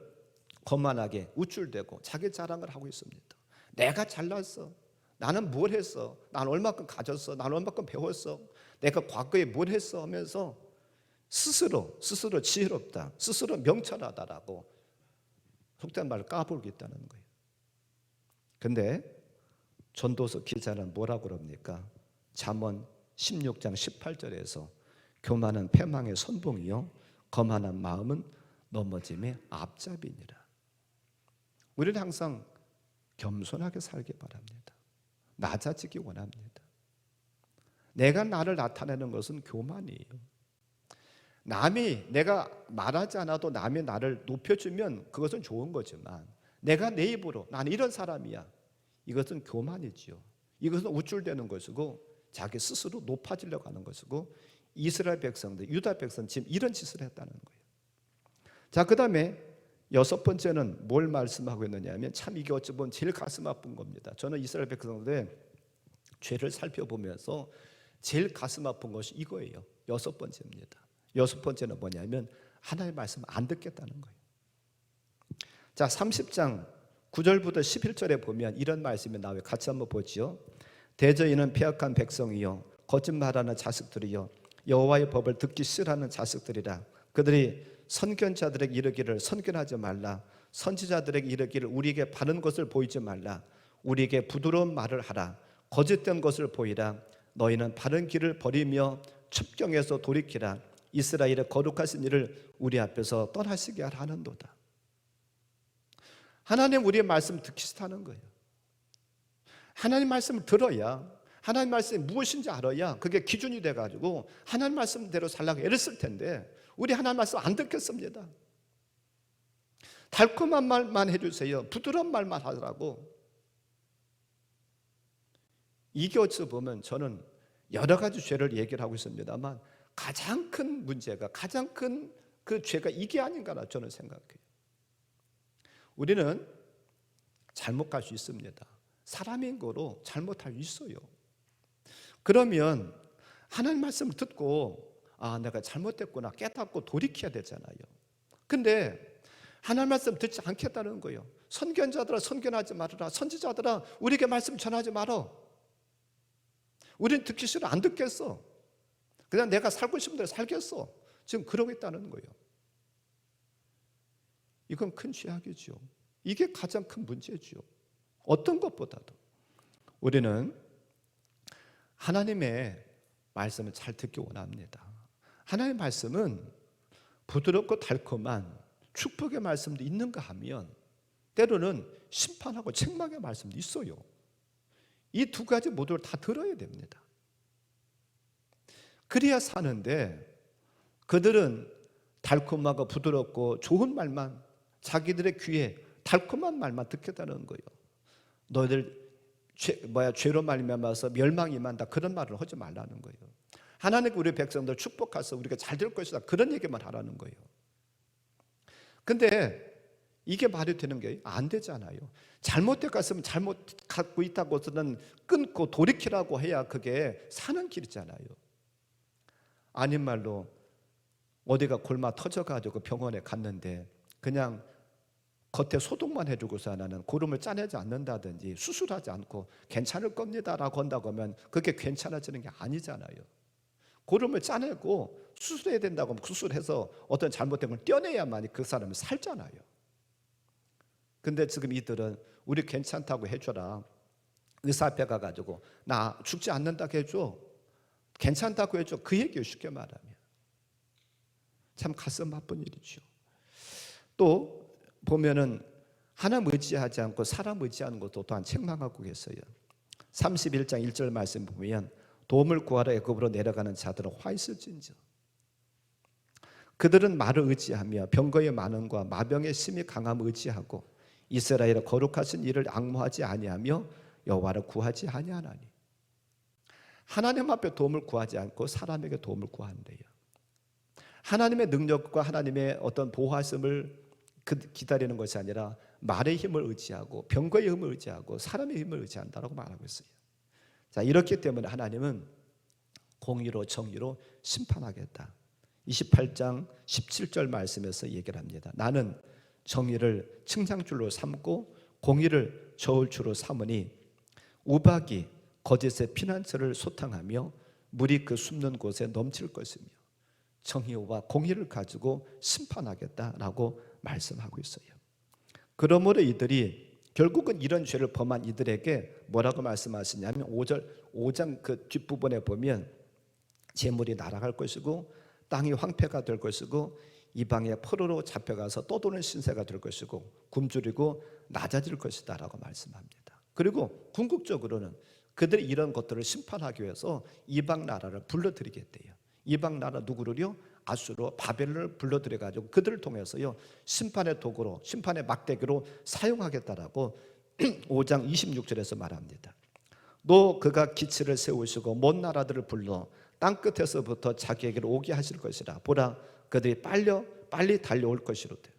거만하게 우쭐대고 자기 자랑을 하고 있습니다. 내가 잘났어. 나는 뭘 했어. 난 얼마큼 가졌어. 난 얼마큼 배웠어. 내가 과거에 뭘 했어 하면서 스스로 지혜롭다, 스스로 명철하다라고 속된 말을 까불고 있다는 거예요. 근데 전도서 기자는 뭐라고 그럽니까? 잠언 16장 18절에서 교만은 패망의 선봉이요 거만한 마음은 넘어짐의 앞잡이니라. 우리는 항상 겸손하게 살기 바랍니다. 낮아지기 원합니다. 내가 나를 나타내는 것은 교만이에요. 내가 말하지 않아도 남이 나를 높여주면 그것은 좋은 거지만 내가 내 입으로 나는 이런 사람이야, 이것은 교만이지요. 이것은 우쭐대는 것이고 자기 스스로 높아지려고 하는 것이고 이스라엘 백성들, 유다 백성 지금 이런 짓을 했다는 거예요. 자, 그 다음에 여섯 번째는 뭘 말씀하고 있느냐 하면 참 이게 어찌 보면 제일 가슴 아픈 겁니다. 저는 이스라엘 백성들의 죄를 살펴보면서 제일 가슴 아픈 것이 이거예요. 여섯 번째입니다. 여섯 번째는 뭐냐면 하나님의 말씀 안 듣겠다는 거예요. 자, 30장 9절부터 11절에 보면 이런 말씀이 나와요. 같이 한번 보지요. 대저인은 패악한 백성이요 거짓말하는 자식들이요 여호와의 법을 듣기 싫어하는 자식들이라. 그들이 선견자들에게 이르기를 선견하지 말라. 선지자들에게 이르기를 우리에게 바른 것을 보이지 말라. 우리에게 부드러운 말을 하라. 거짓된 것을 보이라. 너희는 바른 길을 버리며 첩경에서 돌이키라. 이스라엘의 거룩하신 일을 우리 앞에서 떠나시게 하는도다. 하나님 우리의 말씀 듣기 싫다는 거예요. 하나님 말씀을 들어야, 하나님 말씀이 무엇인지 알아야 그게 기준이 돼가지고 하나님 말씀대로 살라고 애를 쓸 텐데 우리 하나님 말씀 안 듣겠습니다. 달콤한 말만 해주세요. 부드러운 말만 하더라고. 이게 어찌 보면 저는 여러 가지 죄를 얘기를 하고 있습니다만 가장 큰 문제가, 가장 큰 그 죄가 이게 아닌가라 저는 생각해요. 우리는 잘못할 수 있습니다. 사람인 거로 잘못할 수 있어요. 그러면 하나님 말씀을 듣고 내가 잘못했구나 깨닫고 돌이켜야 되잖아요. 근데 하나님 말씀 듣지 않겠다는 거예요. 선견자들아 선견하지 말아라. 선지자들아 우리에게 말씀 전하지 말아. 우리는 듣기 싫어. 안 듣겠어. 그냥 내가 살고 싶은 대로 살겠어. 지금 그러고 있다는 거예요. 이건 큰 죄악이죠. 이게 가장 큰 문제죠. 어떤 것보다도 우리는 하나님의 말씀을 잘 듣기 원합니다. 하나님의 말씀은 부드럽고 달콤한 축복의 말씀도 있는가 하면 때로는 심판하고 책망의 말씀도 있어요. 이 두 가지 모두를 다 들어야 됩니다. 그래야 사는데 그들은 달콤하고 부드럽고 좋은 말만 자기들의 귀에 달콤한 말만 듣겠다는 거예요. 너희들 죄로 말미암아서 멸망이 임한다 그런 말을 하지 말라는 거예요. 하나님께 우리 백성들 축복해서 우리가 잘 될 것이다 그런 얘기만 하라는 거예요. 근데 이게 말이 되는 게 안 되잖아요. 잘못돼 갔으면 잘못 갖고 있다고서는 끊고 돌이키라고 해야 그게 사는 길이잖아요. 아닌 말로 어디가 골마 터져가지고 병원에 갔는데 그냥 겉에 소독만 해주고서 나는 고름을 짜내지 않는다든지 수술하지 않고 괜찮을 겁니다라고 한다고 하면 그게 괜찮아지는 게 아니잖아요. 고름을 짜내고 수술해야 된다고 하면 수술해서 어떤 잘못된 걸 떼어내야만이 그 사람이 살잖아요. 근데 지금 이들은 우리 괜찮다고 해줘라. 의사 앞에 가가지고 나 죽지 않는다고 해줘. 괜찮다고 해줘. 그 얘기를 쉽게 말하면 참 가슴 아픈 일이죠. 또 보면은 하나님 의지하지 않고 사람 의지하는 것도 또한 책망하고 계세요. 31장 1절 말씀 보면 도움을 구하러 애굽으로 내려가는 자들은 화 있을진저 그들은 말을 의지하며 병거의 많음과 마병의 심히 강함을 의지하고 이스라엘의 거룩하신 일을 앙모하지 아니하며 여호와를 구하지 아니하나니. 하나님 앞에 도움을 구하지 않고 사람에게 도움을 구한대요. 하나님의 능력과 하나님의 어떤 보호하심을 기다리는 것이 아니라 말의 힘을 의지하고 병거의 힘을 의지하고 사람의 힘을 의지한다라고 말하고 있어요. 자, 이렇기 때문에 하나님은 공의로 정의로 심판하겠다. 28장 17절 말씀에서 얘기를 합니다. 나는 정의를 칭찬줄로 삼고 공의를 저울줄로 삼으니 우박이 거짓의 피난처를 소탕하며 물이 그 숨는 곳에 넘칠 것이며 정의와 공의를 가지고 심판하겠다라고 말씀하고 있어요. 그러므로 이들이 결국은 이런 죄를 범한 이들에게 뭐라고 말씀하시냐면 5장 그 뒷부분에 보면 재물이 날아갈 것이고 땅이 황폐가 될 것이고 이방의 포로로 잡혀가서 떠도는 신세가 될 것이고 굶주리고 낮아질 것이다 라고 말씀합니다. 그리고 궁극적으로는 그들이 이런 것들을 심판하기 위해서 이방 나라를 불러들이겠대요. 이방 나라 누구를요? 아수르 바벨론을 불러들여가지고 그들을 통해서요 심판의 도구로 심판의 막대기로 사용하겠다라고 5장 26절에서 말합니다. 또 그가 기치를 세우시고 먼 나라들을 불러 땅끝에서부터 자기에게로 오게 하실 것이라. 보라 그들이 빨리 달려올 것이로되.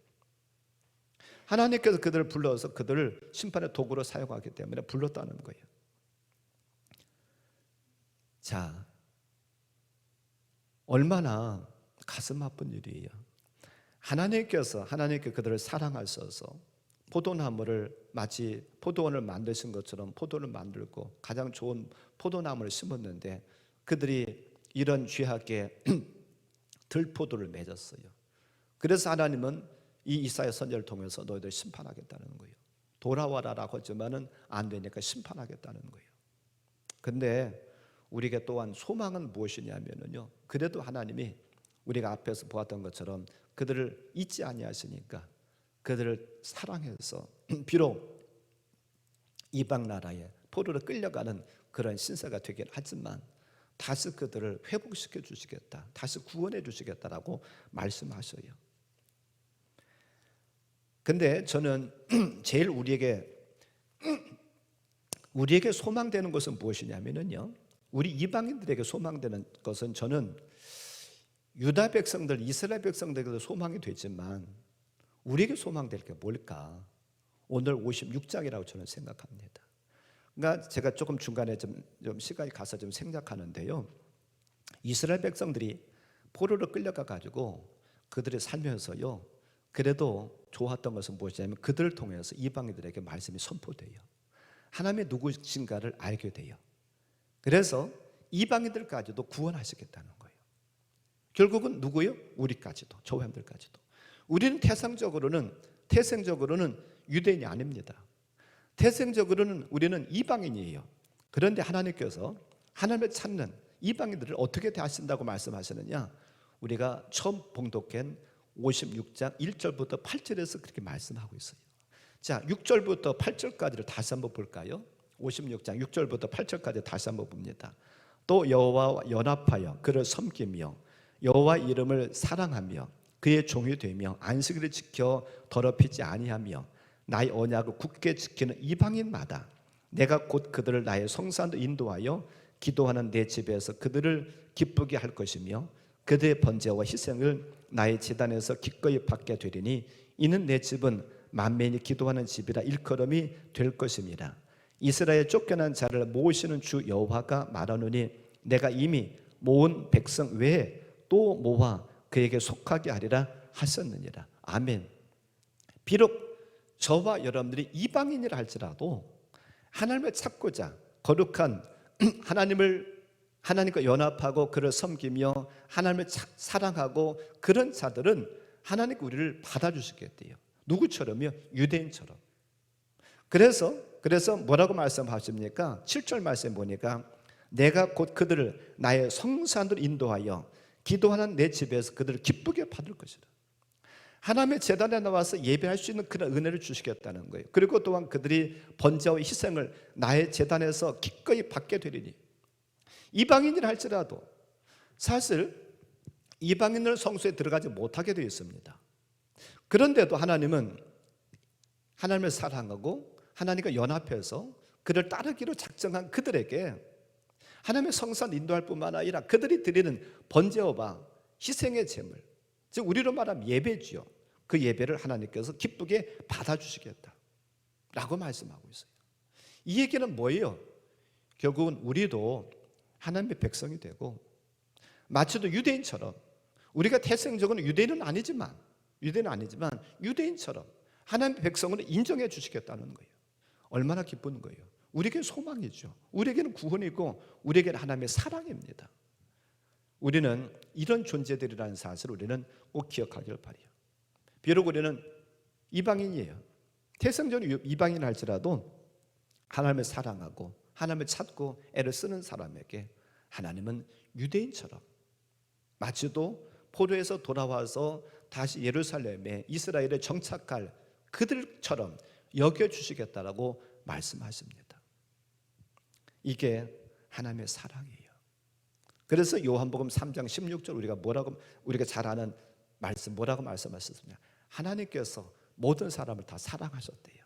하나님께서 그들을 불러서 그들을 심판의 도구로 사용하기 때문에 불렀다는 거예요. 자, 얼마나 가슴 아픈 일이에요. 하나님께 그들을 사랑하셔서 포도나무를 마치 포도원을 만드신 것처럼 포도를 만들고 가장 좋은 포도나무를 심었는데 그들이 이런 죄악에 들포도를 맺었어요. 그래서 하나님은 이 이사야 선지자를 통해서 너희들 심판하겠다는 거예요. 돌아와라라고 하지만은 안 되니까 심판하겠다는 거예요. 근데 우리에게 또한 소망은 무엇이냐면요. 그래도 하나님이 우리가 앞에서 보았던 것처럼 그들을 잊지 아니하시니까 그들을 사랑해서 비록 이방 나라에 포로로 끌려가는 그런 신세가 되긴 하지만 다시 그들을 회복시켜 주시겠다, 다시 구원해 주시겠다라고 말씀하셔요. 근데 저는 제일 우리에게 소망되는 것은 무엇이냐면요, 우리 이방인들에게 소망되는 것은 저는 유다 백성들, 이스라엘 백성들에게도 소망이 되지만 우리에게 소망될 게 뭘까? 오늘 56장이라고 저는 생각합니다. 그러니까 제가 조금 중간에 좀 시간이 가서 좀 생각하는데요. 이스라엘 백성들이 포로로 끌려가 가지고 그들이 살면서요, 그래도 좋았던 것은 무엇이냐면 그들을 통해서 이방인들에게 말씀이 선포돼요. 하나님의 누구신가를 알게 돼요. 그래서 이방인들까지도 구원하시겠다는 거예요. 결국은 누구요? 우리까지도, 저와 여러분들까지도. 우리는 태생적으로는 유대인이 아닙니다. 태생적으로는 우리는 이방인이에요. 그런데 하나님께서 하나님을 찾는 이방인들을 어떻게 대하신다고 말씀하시느냐? 우리가 처음 봉독한 56장 1절부터 8절에서 그렇게 말씀하고 있어요. 자, 6절부터 8절까지를 다시 한번 볼까요? 56장 6절부터 8절까지 다시 한번 봅니다. 또 여호와와 연합하여 그를 섬기며 여호와 이름을 사랑하며 그의 종이 되며 안식일을 지켜 더럽히지 아니하며 나의 언약을 굳게 지키는 이방인마다 내가 곧 그들을 나의 성산으로 인도하여 기도하는 내 집에서 그들을 기쁘게 할 것이며 그들의 번제와 희생을 나의 제단에서 기꺼이 받게 되리니 이는 내 집은 만민이 기도하는 집이라 일컬음이 될 것입니다. 이스라엘 쫓겨난 자를 모으시는 주 여호와가 말하노니 내가 이미 모은 백성 외에 또 모아 그에게 속하게 하리라 하셨느니라. 아멘. 비록 저와 여러분들이 이방인이라 할지라도 하나님을 찾고자 거룩한 하나님과 연합하고 그를 섬기며 하나님을 사랑하고 그런 자들은 하나님께 우리를 받아주시겠대요. 누구처럼요? 유대인처럼. 그래서 뭐라고 말씀하십니까? 7절 말씀에 보니까 내가 곧 그들을 나의 성산으로 인도하여 기도하는 내 집에서 그들을 기쁘게 받을 것이다. 하나님의 제단에 나와서 예배할 수 있는 그런 은혜를 주시겠다는 거예요. 그리고 또한 그들이 번제와 희생을 나의 제단에서 기꺼이 받게 되리니 이방인이라 할지라도 사실 이방인을 성소에 들어가지 못하게 되어 있습니다. 그런데도 하나님은 하나님을 사랑하고 하나님과 연합해서 그를 따르기로 작정한 그들에게 하나님의 성산 인도할 뿐만 아니라 그들이 드리는 번제와 희생의 제물, 즉 우리로 말하면 예배지요. 그 예배를 하나님께서 기쁘게 받아주시겠다라고 말씀하고 있어요. 이 얘기는 뭐예요? 결국은 우리도 하나님의 백성이 되고 마치도 유대인처럼 우리가 태생적으로 유대인은 아니지만 유대인처럼 하나님의 백성을 인정해 주시겠다는 거예요. 얼마나 기쁜 거예요. 우리에게는 소망이죠. 우리에게는 구원이고 우리에게는 하나님의 사랑입니다. 우리는 이런 존재들이라는 사실을 우리는 꼭 기억하길 바라요. 비록 우리는 이방인이에요. 태생적으로 이방인을 할지라도 하나님을 사랑하고 하나님을 찾고 애를 쓰는 사람에게 하나님은 유대인처럼 마치도 포로에서 돌아와서 다시 예루살렘에 이스라엘에 정착할 그들처럼 여겨주시겠다라고 말씀하십니다. 이게 하나님의 사랑이에요. 그래서 요한복음 3장 16절 우리가 잘 아는 말씀 뭐라고 말씀하셨습니까? 하나님께서 모든 사람을 다 사랑하셨대요.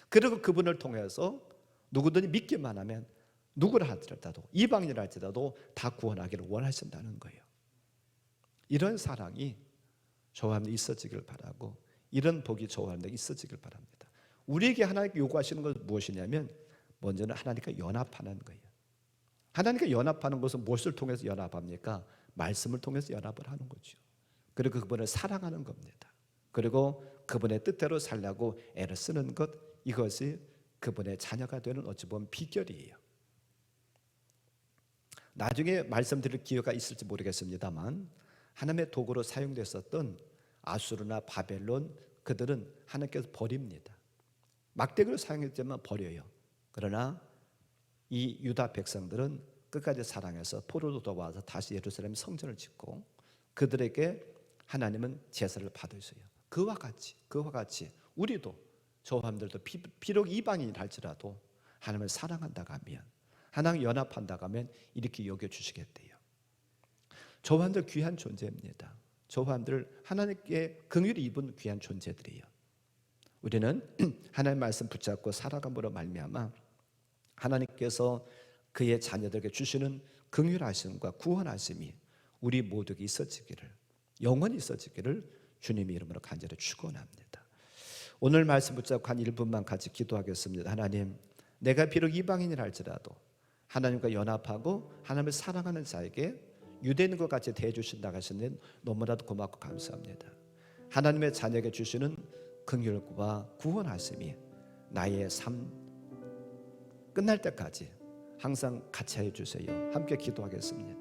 그리고 그분을 통해서 누구든지 믿기만 하면 누구를 할지라도 이방인이라 할지라도 다 구원하기를 원하신다는 거예요. 이런 사랑이 저와 함께 있어지길 바라고 이런 복이 저와 함께 있어지길 바랍니다. 우리에게 하나님께 요구하시는 것은 무엇이냐면 먼저는 하나님과 연합하는 거예요. 하나님과 연합하는 것은 무엇을 통해서 연합합니까? 말씀을 통해서 연합을 하는 거죠. 그리고 그분을 사랑하는 겁니다. 그리고 그분의 뜻대로 살려고 애를 쓰는 것, 이것이 그분의 자녀가 되는 어찌 보면 비결이에요. 나중에 말씀드릴 기회가 있을지 모르겠습니다만 하나님의 도구로 사용됐었던 아수르나 바벨론, 그들은 하나님께서 버립니다. 막대기로 사용했지만 버려요. 그러나 이 유다 백성들은 끝까지 사랑해서 포로로 돌아와서 다시 예루살렘 성전을 짓고 그들에게 하나님은 제사를 받으셔요. 그와 같이 우리도 저와 여러분들도 비록 이방인이라 할지라도 하나님을 사랑한다고 하면, 하나님 연합한다고 하면 이렇게 여겨주시겠대요. 저와 여러분들 귀한 존재입니다. 저와 여러분들 하나님께 긍휼히 입은 귀한 존재들이에요. 우리는 하나님의 말씀 붙잡고 살아감으로 말미암아 하나님께서 그의 자녀들에게 주시는 긍휼하심과 구원하심이 우리 모두에게 있어지기를, 영원히 있어지기를 주님의 이름으로 간절히 축원합니다. 오늘 말씀 붙잡고 한 1분만 같이 기도하겠습니다. 하나님, 내가 비록 이방인이라 할지라도 하나님과 연합하고 하나님을 사랑하는 자에게 유대인과 같이 대해주신다 하시는 너무나도 고맙고 감사합니다. 하나님의 자녀에게 주시는 긍휼과 구원하심이 나의 삶 끝날 때까지 항상 같이 해주세요. 함께 기도하겠습니다.